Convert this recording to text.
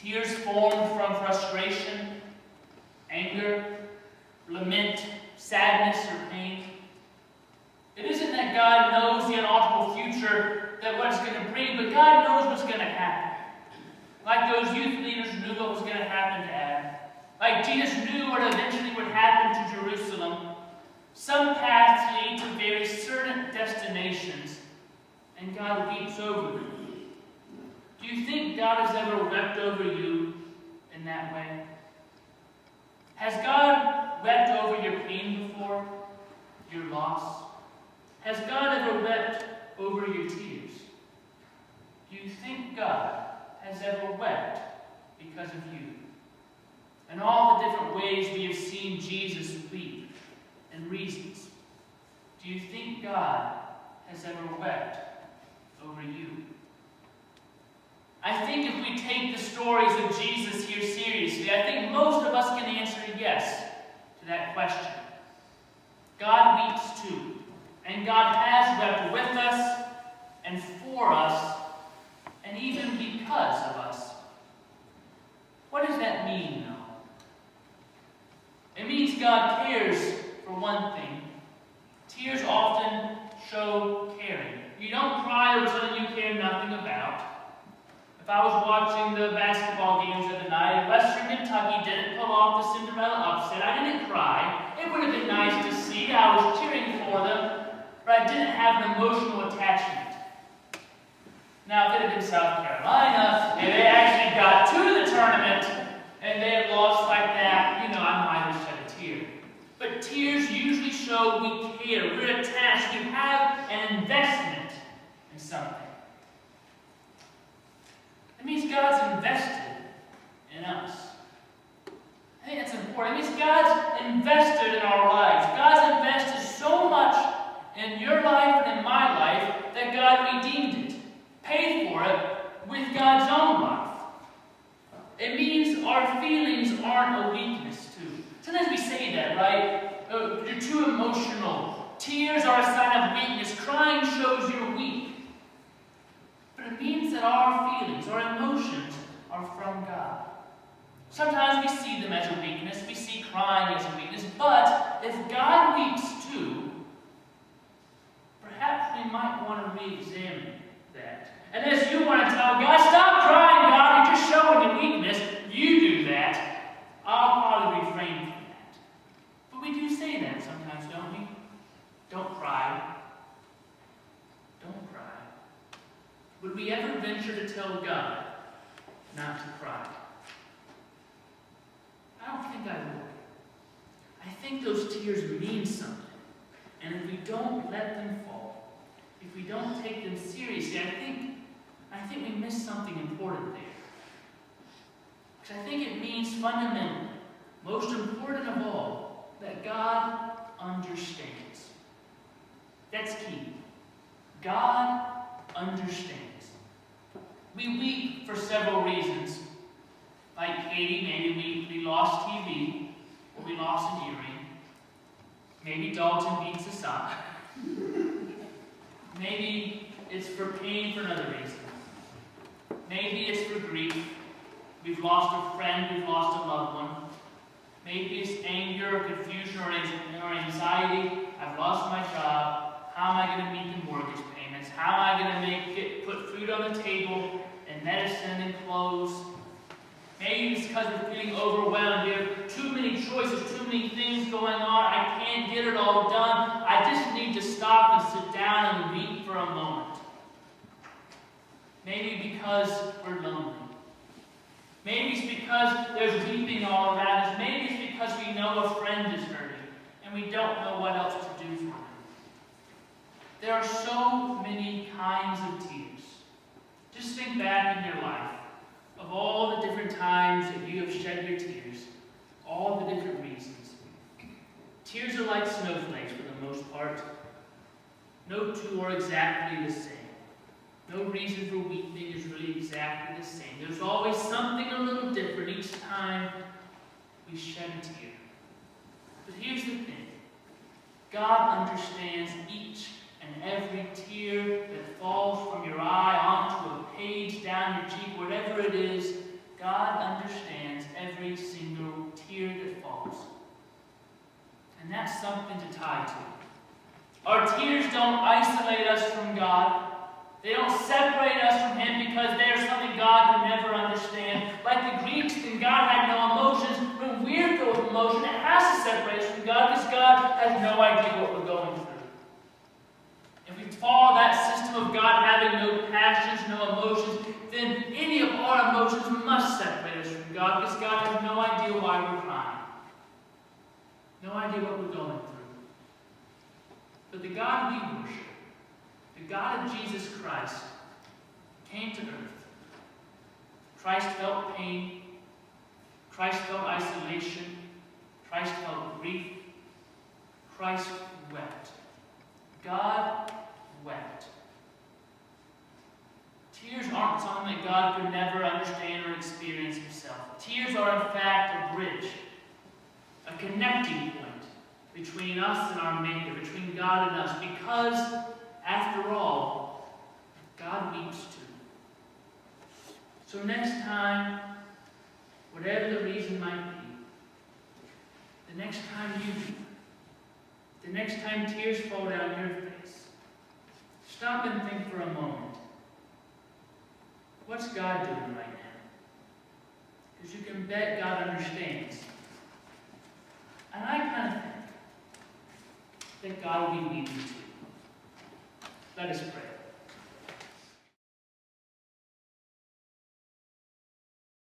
Tears formed from frustration, anger, lament, sadness, or pain. It isn't that God knows the unalterable future that what it's going to bring, but God knows what's going to happen. Like those youth leaders knew what was going to happen to Adam. Like Jesus knew what eventually would happen to Jerusalem. Some paths lead to very certain destinations, and God weeps over them. Do you think God has ever wept over you in that way? Has God wept over your pain before? Your loss? Has God ever wept over your tears? Do you think God has ever wept because of you? And all the different ways we have seen Jesus weep and reasons. Do you think God has ever wept over you? I think if we take the stories of Jesus here seriously, I think most of us can answer yes to that question. God weeps too, and God has wept with us and for us, and even because of us. What does that mean, though? It means God cares, for one thing. Tears often show caring. You don't cry over something you care nothing about. If I was watching the basketball games the other night and Western Kentucky didn't pull off the Cinderella upset, I didn't cry. It would have been nice to see. I was cheering for them, but I didn't have an emotional attachment. Now, if it had been South Carolina, and they actually got to the tournament, and they had lost like that, I might have shed a tear. But tears usually show we care, we're attached, we have an investment in something. It means God's invested in us. I think that's important. It means God's invested in our lives. God's invested so much in your life and in my life that God redeemed it, paid for it with God's own life. It means our feelings aren't a weakness, too. Sometimes we say that, right? You're too emotional. Tears are a sign of weakness. Crying shows you're weak. But it means that our feelings, our emotions, are from God. Sometimes we see them as a weakness. We see crying as a weakness. But if God weeps too, perhaps we might want to re-examine that. And as you want to tell God, stop crying, God, you're just showing a weakness, you do that, I'll probably refrain from that. But we do say that sometimes, don't we? Don't cry. Don't cry. Would we ever venture to tell God not to cry? I don't think I would. I think those tears mean something. And if we don't let them fall, if we don't take them seriously, I think we miss something important there. Because I think it means fundamentally, most important of all, that God understands. That's key. God understands. We weep for several reasons. Like Katie, maybe we lost TV, or we lost an earring. Maybe Dalton beats us up. Maybe it's for pain for another reason. Maybe it's for grief. We've lost a friend, we've lost a loved one. Maybe it's anger, or confusion, or anxiety. I've lost my job. How am I going to meet the mortgage payments? How am I going to put food on the table, and medicine and clothes? Maybe it's because we're feeling overwhelmed. We have too many choices, too many things going on. I can't get it all done. I just need to stop and sit down and weep for a moment. Maybe because we're lonely. Maybe it's because there's weeping all around us. Maybe it's because we know a friend is hurting and we don't know what else to do for them. There are so many kinds of tears. Just think back in your life of all the different times that you have shed your tears, all the different reasons. Tears are like snowflakes for the most part. No two are exactly the same. No reason for weeping is really exactly the same. There's always something a little different each time we shed a tear. But here's the thing. God understands each and every tear that falls from your eye onto a page, down your cheek, whatever it is, God understands every single tear that falls. And that's something to tie to. Our tears don't isolate us from God. They don't separate us from Him because they are something God can never understand. Like the Greeks, then God had no emotions. When we're filled with emotion, it has to separate us from God because God has no idea what we're going through. If we follow that system of God having no passions, no emotions, then any of our emotions must separate us from God because God has no idea why we're crying. No idea what we're going through. But the God we worship, the God of Jesus Christ, came to earth. Christ felt pain. Christ felt isolation. Christ felt grief. Christ wept. God wept. Tears aren't something that God could never understand or experience Himself. Tears are, in fact, a bridge, a connecting point between us and our Maker, between God and us, because, after all, God weeps too. So next time, whatever the reason might be, the next time you weep, the next time tears fall down your face, stop and think for a moment. What's God doing right now? Because you can bet God understands. And I kind of think that God will be weeping too. Let us pray.